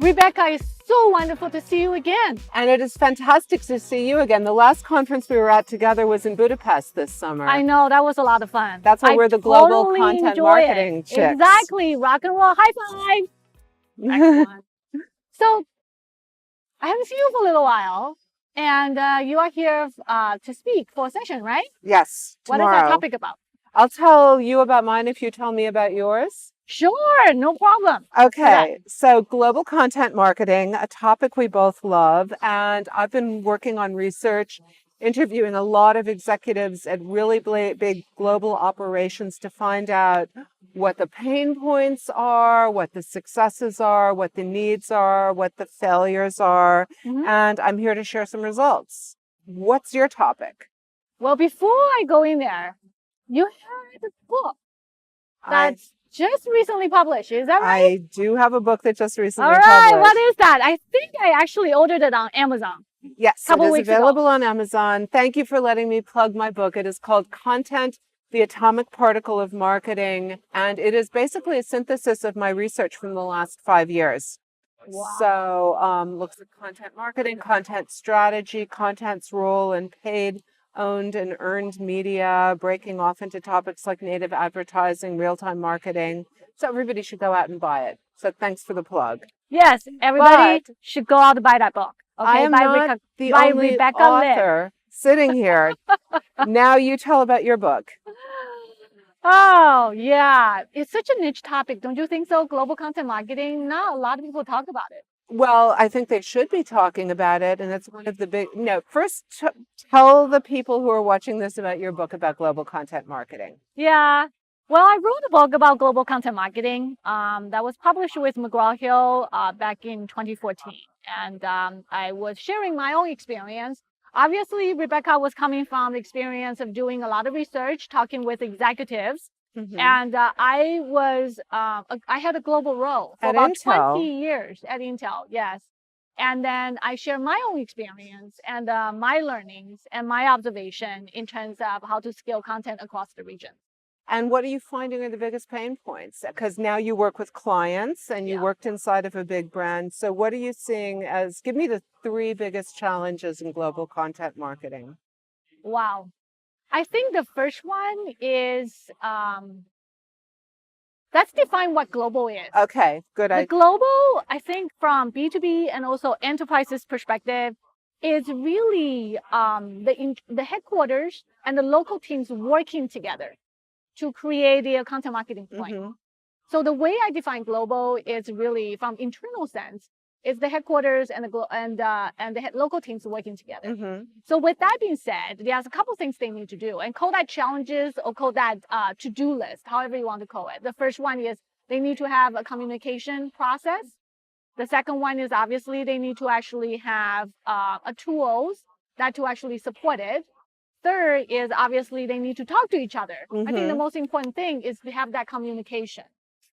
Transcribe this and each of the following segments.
Rebecca, it's so wonderful to see you again. And it is fantastic to see you again. The last conference we were at together was in Budapest this summer. I know, that was a lot of fun. That's why we're the global totally content marketing chicks. Exactly. Rock and roll. High five. Excellent. So, I haven't seen you for a little while. And you are here to speak for a session, right? Yes, tomorrow. What is that topic about? I'll tell you about mine if you tell me about yours. Sure, no problem. Okay, so global content marketing, a topic we both love. And I've been working on research, interviewing a lot of executives at really big global operations to find out what the pain points are, what the successes are, what the needs are, what the failures are. And I'm here to share some results. What's your topic? Well, before I go in there, you had a book that's just recently published. Is that right? I do have a book that just recently published. All right, what is that? I think I actually ordered it on Amazon. Yes, it is available on Amazon. Thank you for letting me plug my book. It is called Content, the Atomic Particle of Marketing, and it is basically a synthesis of my research from the last 5 years. Wow. So looks at content marketing, content strategy, content's role in paid, owned and earned media, breaking off into topics like native advertising, real-time marketing. So everybody should go out and buy it. So thanks for the plug. Yes, everybody should go out to buy that book. Okay, I am not the only Rebecca author sitting here. Now you tell about your book. Oh, yeah. It's such a niche topic. Don't you think so? Global content marketing, not a lot of people talk about it. Well, I think they should be talking about it. And it's one of the big, first tell the people who are watching this about your book about global content marketing. Yeah. Well, I wrote a book about global content marketing that was published with McGraw-Hill back in 2014. And I was sharing my own experience. Obviously, Rebecca was coming from the experience of doing a lot of research, talking with executives. And I had a global role for about 20 years at Intel, yes. And then I share my own experience and my learnings and my observation in terms of how to scale content across the region. And what are you finding are the biggest pain points? Because now you work with clients and you worked inside of a big brand. So what are you seeing as, give me the 3 biggest challenges in global content marketing. Wow. I think the first one is, let's define what global is. Okay, good. The global, I think from B2B and also enterprises perspective, is really the headquarters and the local teams working together to create a content marketing plan. So the way I define global is really from internal sense, is the headquarters and the local teams working together. So with that being said, there's a couple things they need to do, and call that challenges or call that to-do list, however you want to call it. The first one is they need to have a communication process. The second one is obviously they need to actually have tools that to actually support it. Third is obviously they need to talk to each other. I think the most important thing is to have that communication.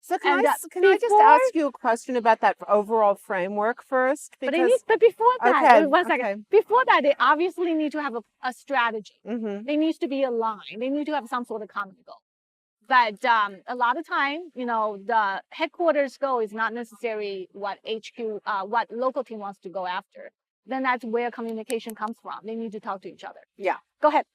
So can I just ask you a question about that overall framework first? Because, but before that, one second. Before that, they obviously need to have a strategy. They need to be aligned. They need to have some sort of common goal. But a lot of time, the headquarters goal is not necessarily what what local team wants to go after. Then that's where communication comes from. They need to talk to each other. Yeah. Go ahead.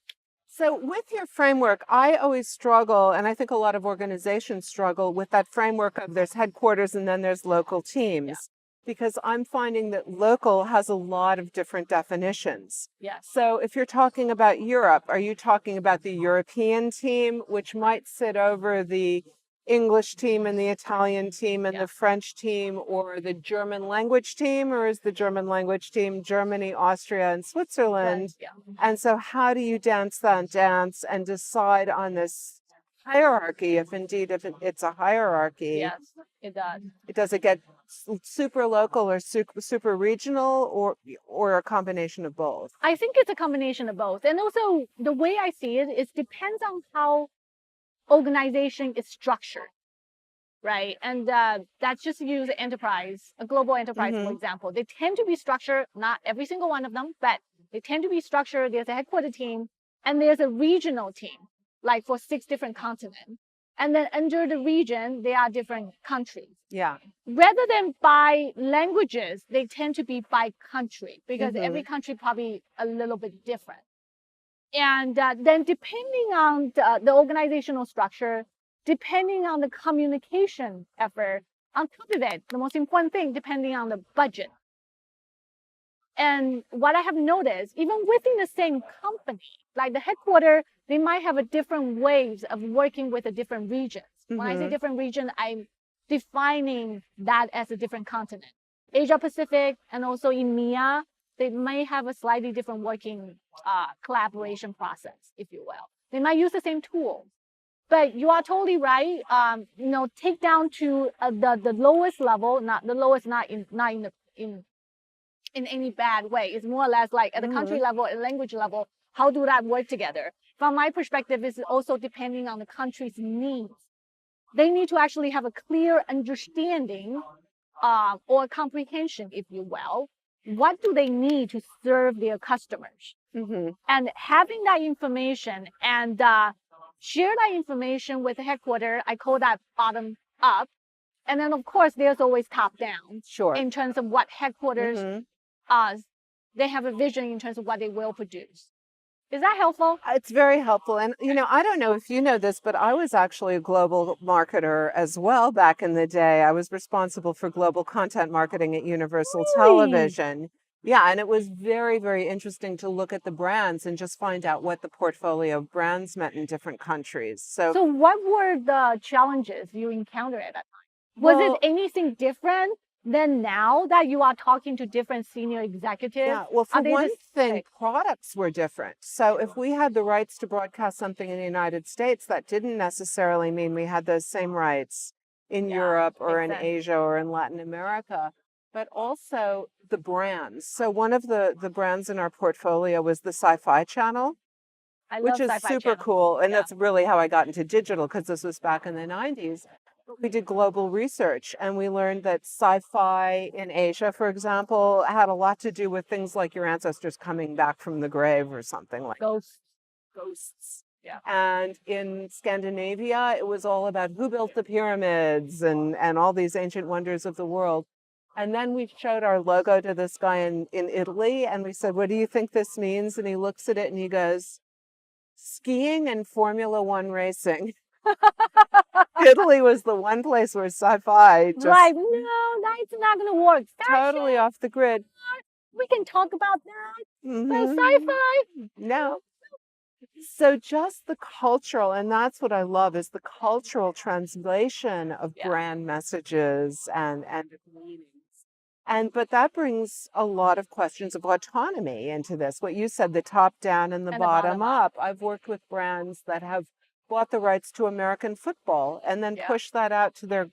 So with your framework, I always struggle, and I think a lot of organizations struggle with that framework of there's headquarters and then there's local teams, because I'm finding that local has a lot of different definitions. Yes. So if you're talking about Europe, are you talking about the European team, which might sit over the English team and the Italian team and the French team, or the German language team, or is the German language team Germany, Austria, and Switzerland? And so how do you dance that dance and decide on this hierarchy, if it's a hierarchy? Yes, it does. Does it get super local or super regional, or a combination of both? I think it's a combination of both. And also the way I see it, it depends on how organization is structured, right? And that's just use enterprise, a global enterprise, for example. They tend to be structured, not every single one of them, but they tend to be structured. There's a headquarter team and there's a regional team, like for 6 different continents. And then under the region, they are different countries. Yeah. Rather than by languages, they tend to be by country because Mhm. every country probably a little bit different. And then depending on the organizational structure, depending on the communication effort, on top of it, the most important thing, depending on the budget. And what I have noticed, even within the same company, like the headquarters, they might have a different ways of working with the different regions. When I say Mhm. different region, I'm defining that as a different continent. Asia Pacific and also EMEA, they may have a slightly different working collaboration process, if you will. They might use the same tools. But you are totally right. Take down to the lowest level, not the lowest, not in any bad way. It's more or less like at the country Mhm. level and language level, how do that work together? From my perspective, it's also depending on the country's needs. They need to actually have a clear understanding or comprehension, if you will. What do they need to serve their customers? Mhm. And having that information and share that information with the headquarters, I call that bottom up. And then, of course, there's always top down Sure. in terms of what headquarters Mhm. they have a vision in terms of what they will produce. Is that helpful? It's very helpful. And, I don't know if you know this, but I was actually a global marketer as well back in the day. I was responsible for global content marketing at Universal Really? Television. Yeah, and it was very, very interesting to look at the brands and just find out what the portfolio of brands meant in different countries. So, So what were the challenges you encountered at that time? Was it well, anything different than now that you are talking to different senior executives? yeah, well, Are for they one the thing, same? products were different. So if we had the rights to broadcast something in the United States, that didn't necessarily mean we had those same rights in Yeah, Europe or makes in sense. Asia or in Latin America, but also the brands. So one of the brands in our portfolio was the Sci-Fi Channel, I which love is Sci-Fi super Channel. cool. And Yeah. that's really how I got into digital because this was back in the 90s. We did global research and we learned that sci-fi in Asia, for example, had a lot to do with things like your ancestors coming back from the grave or something like Ghosts. ghosts. Yeah. And in Scandinavia, it was all about who built the pyramids and all these ancient wonders of the world. And then we showed our logo to this guy in Italy and we said, "What do you think this means?" And he looks at it and he goes, "Skiing and Formula One racing." Italy was the one place where sci-fi just Like, no, that's not going to work. totally Fashion, off the grid. we can talk about that. But Hmm. sci-fi, No. So just the cultural, and that's what I love, is the cultural translation of yeah. brand messages and meanings. And but that brings a lot of questions of autonomy into this. What you said, the top down and the And the bottom bottom up. up. I've worked with brands that have bought the rights to American football and then Yeah. pushed that out to their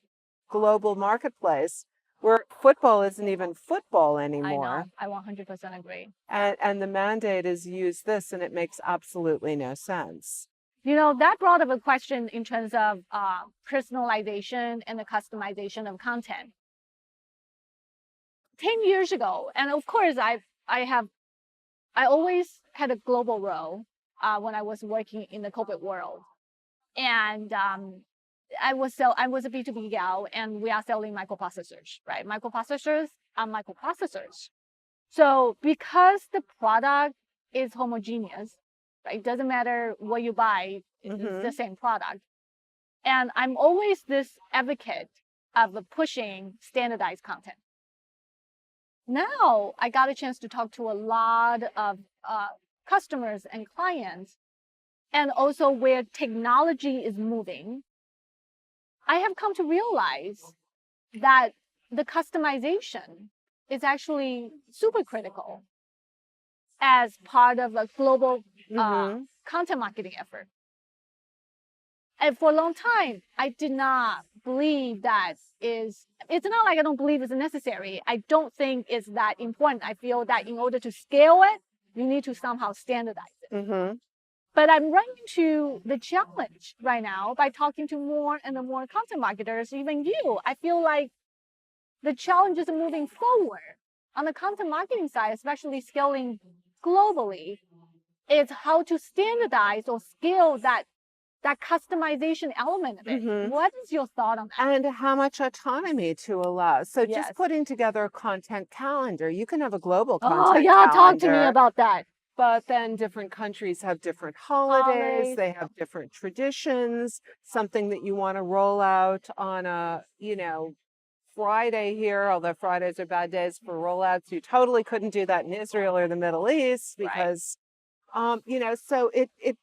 global marketplace where football isn't even football I anymore. know. I 100% agree. And the mandate is use this, and it makes absolutely no sense. That brought up a question in terms of personalization and the customization of content. 10 years ago, and of course, I always had a global role when I was working in the corporate world. And I was a B2B gal, and we are selling microprocessors, right? Microprocessors are microprocessors. So because the product is homogeneous, right? It doesn't matter what you buy, it's the Hmm. same product. And I'm always this advocate of pushing standardized content. Now I got a chance to talk to a lot of customers and clients, and also where technology is moving. I have come to realize that the customization is actually super critical as part of a global Hmm. content marketing effort. And for a long time, I did not believe it's not like I don't believe it's necessary. I don't think it's that important. I feel that in order to scale it, you need to somehow standardize it. Hmm. But I'm running into the challenge right now by talking to more and more content marketers, even you. I feel like the challenge is moving forward on the content marketing side, especially scaling globally, is how to standardize or scale that that customization element of it. Mhm. What is your thought on that? And how much autonomy to allow. So Yes. just putting together a content calendar, you can have a global Oh, content yeah, talk to me calendar, about that. but then different countries have different holidays, Holidays. they have different traditions, something that you want to roll out on a, Friday here, although Fridays are bad days for rollouts. You totally couldn't do that in Israel or the Middle East Right. because, so it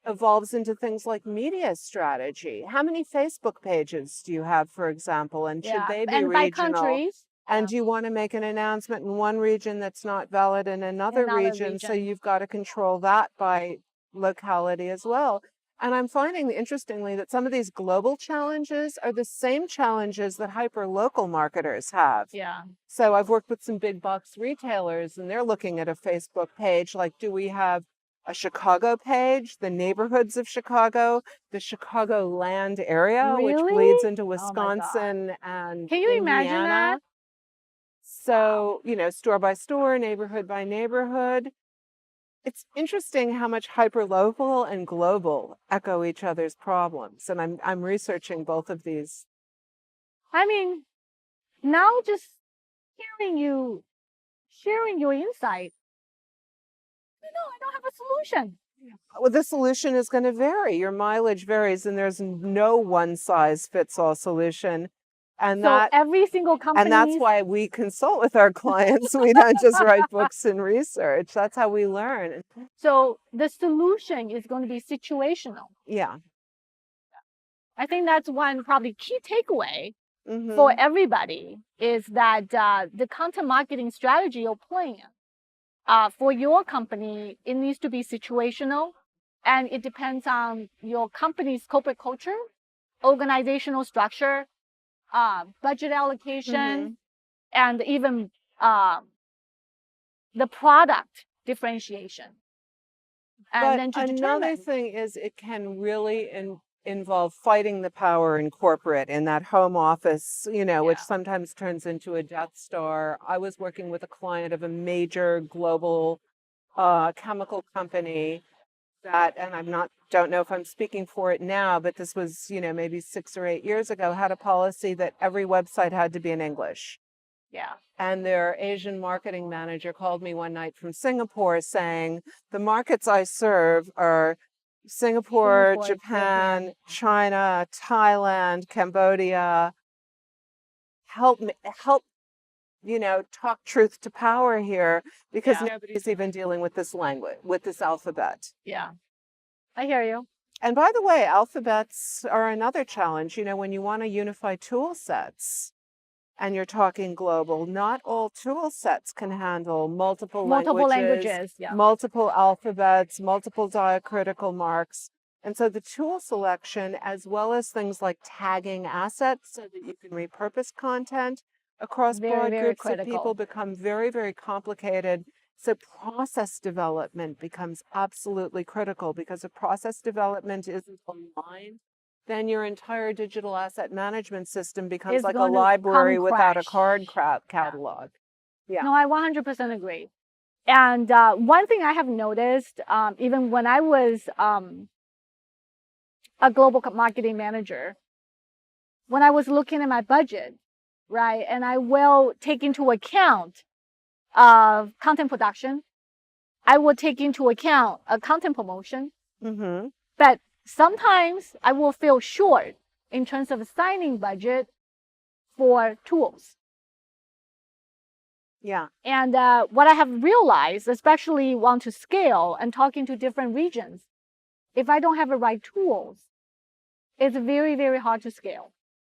evolves into things like media strategy. How many Facebook pages do you have, for example, and should Yeah. they be And by regional? countries. And do you want to make an announcement in one region that's not valid in another region? So you've got to control that by locality as well. And I'm finding, interestingly, that some of these global challenges are the same challenges that hyper-local marketers have. Yeah. So I've worked with some big box retailers, and they're looking at a Facebook page like, do we have a Chicago page, the neighborhoods of Chicago, the Chicagoland area, which Really? bleeds into Oh my Wisconsin and Can you imagine Indiana. that? So, store by store, neighborhood by neighborhood. It's interesting how much hyperlocal and global echo each other's problems. And I'm researching both of these. I mean, now just hearing you sharing your insight, I don't have a solution. Well, the solution is going to vary. Your mileage varies, and there's no one size fits all solution. And So every single company. And that's why we consult with our clients. We don't just write books and research. That's how we learn. So the solution is going to be situational. Yeah. I think that's one probably key takeaway Mm-hmm. for everybody is that the content marketing strategy or plan for your company, it needs to be situational, and it depends on your company's corporate culture, organizational structure, budget allocation, and even the product differentiation. And then to another thing is it can really involve fighting the power in corporate, in that home office, which sometimes turns into a Death Star. I was working with a client of a major global chemical company and don't know if I'm speaking for it now, but this was, maybe 6 or 8 years ago, had a policy that every website had to be in English. Yeah. And their Asian marketing manager called me one night from Singapore saying, the markets I serve are Singapore, Japan, China, Thailand, Cambodia. Help talk truth to power here, because nobody's even dealing with this language, with this alphabet. Yeah, I hear you. And by the way, alphabets are another challenge. When you want to unify tool sets and you're talking global, not all tool sets can handle multiple languages, multiple alphabets, multiple diacritical marks. And so the tool selection, as well as things like tagging assets so that you can repurpose content across broad groups of people, become very, very complicated. So process development becomes absolutely critical, because if process development isn't aligned, then your entire digital asset management system becomes like a library without a card catalog. Yeah. No, I 100% agree. And one thing I have noticed, even when I was a global marketing manager, when I was looking at my budget, right, and I will take into account of content production, I will take into account a content promotion, but sometimes I will feel short in terms of assigning budget for tools. Yeah. And what I have realized, especially want to scale and talking to different regions, if I don't have the right tools, it's very, very hard to scale.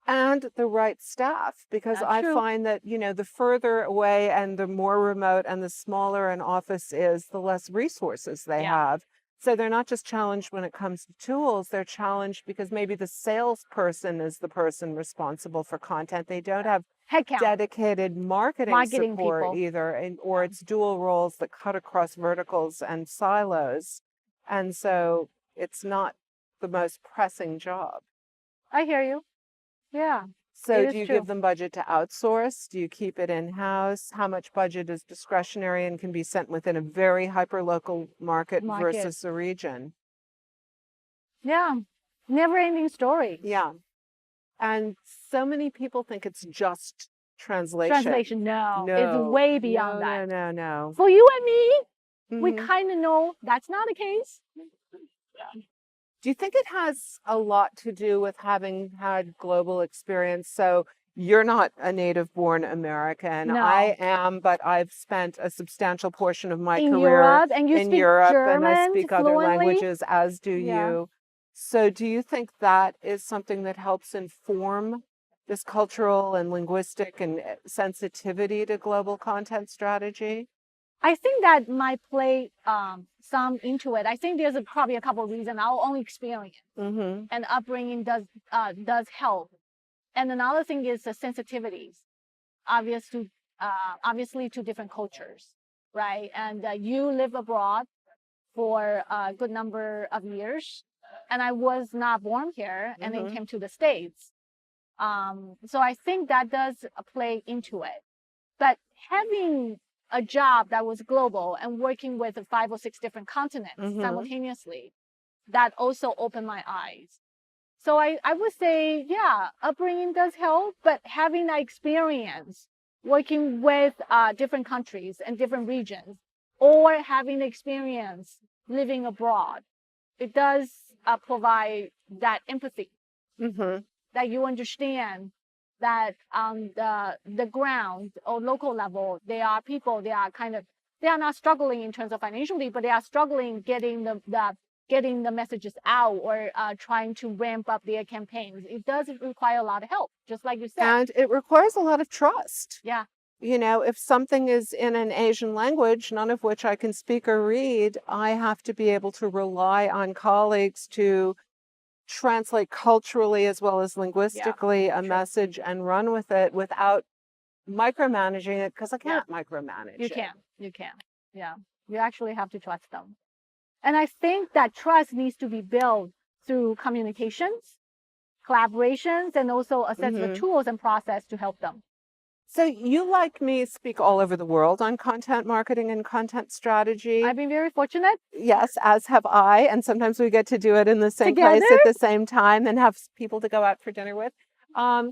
And the right staff, because I find that, the further away and the more remote and the smaller an office is, the less resources they have. So they're not just challenged when it comes to tools, they're challenged because maybe the salesperson is the person responsible for content. They don't have dedicated marketing support people either, or it's dual roles that cut across verticals and silos. And so it's not the most pressing job. I hear you. Yeah. So do you give them budget to outsource? Do you keep it in-house? How much budget is discretionary and can be sent within a very hyper-local market versus a region? Yeah. Never ending story. Yeah. And so many people think it's just translation. Translation, no. It's No, way beyond no, that. no, no, For you and me, no. we Mhm. kind of know that's not the case. Do you think it has a lot to do with having had global experience? So you're not a native born American. No. I am, but I've spent a substantial portion of my In career Europe, and you in speak Europe, and I German speak other fluently. languages, as do Yeah. you. So do you think that is something that helps inform this cultural and linguistic and sensitivity to global content strategy? I think that might play some into it. I think there's probably a couple of reasons. Our own experience Mm-hmm. and upbringing does help. And another thing is the sensitivities, obviously to different cultures, right? And you live abroad for a good number of years, and I was not born here, and then Mm-hmm. came to the States. So I think that does play into it. But having a job that was global and working with 5 or 6 different continents Mm-hmm. simultaneously, that also opened my eyes. So I would say, yeah, upbringing does help, but having that experience working with different countries and different regions, or having the experience living abroad, it does provide that empathy, Mm-hmm. that you understand that on the ground or local level, there are people, they are not struggling in terms of financially, but they are struggling getting getting the messages out, or trying to ramp up their campaigns. It does require a lot of help, just like you said. And it requires a lot of trust. Yeah. You know, if something is in an Asian language, none of which I can speak or read, I have to be able to rely on colleagues to translate culturally as well as linguistically a true. message and run with it without micromanaging it, because I can't micromanage You it. can. You can. Yeah. You actually have to trust them. And I think that trust needs to be built through communications, collaborations, and also a set of tools and process to help them. So you, like me, speak all over the world on content marketing and content strategy. I've been very fortunate. Yes, as have I. And sometimes we get to do it in the same Together? place at the same time and have people to go out for dinner with. Are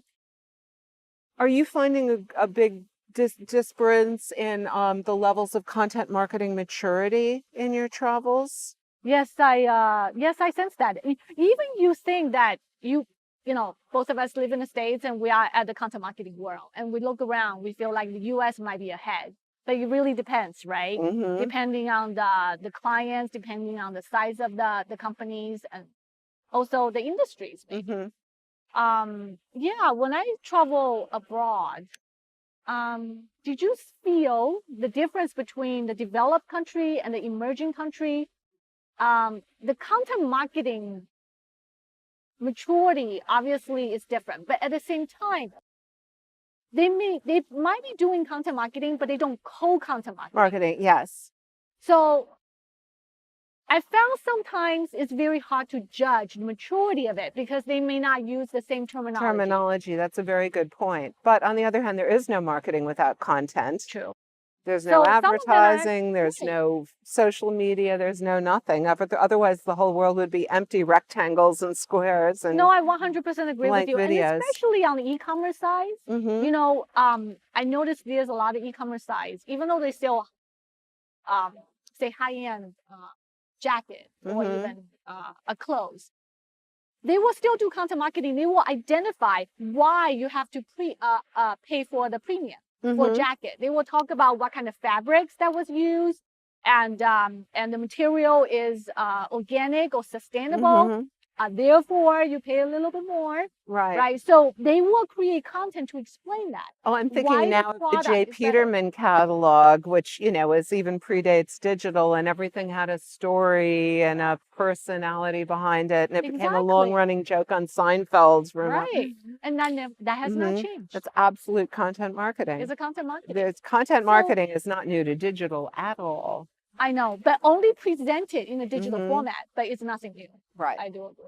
you finding a big disparance in the levels of content marketing maturity in your travels? Yes, I sense that. Even you think that both of us live in the States and we are at the content marketing world, and we look around, we feel like the US might be ahead. But it really depends, right? Mm-hmm. Depending on the clients, depending on the size of the companies, and also the industries. Mm-hmm. Yeah, when I travel abroad, did you feel the difference between the developed country and the emerging country? The content marketing maturity obviously is different, but at the same time, they might be doing content marketing, but they don't content Marketing, yes. So I found sometimes it's very hard to judge the maturity of it because they may not use the same terminology. That's a very good point. But on the other hand, there is no marketing without content. True. There's So no some of them are- advertising, there's Right. no social media, there's no nothing. Otherwise, the whole world would be empty rectangles and squares and No, I 100% agree with blank you. videos. And especially on the e-commerce side, Mm-hmm. I noticed there's a lot of e-commerce sites, even though they still say high-end jacket or Mm-hmm. even a clothes, they will still do content marketing. They will identify why you have to pay for the premium for jacket. They will talk about what kind of fabrics that was used, and the material is organic or sustainable. Mm-hmm. Therefore, you pay a little bit more. Right. Right. So they will create content to explain that. Oh, I'm Why thinking the now of the product J. is better. Peterman catalog, which, is even predates digital, and everything had a story and a personality behind it. And it became a Exactly. long-running joke on Seinfeld's. Right. And that has not changed. That's absolute content marketing. It's a content marketing. There's content marketing is not new to digital at all. I know, but only presented in a digital format, but it's nothing new. Right. I do agree.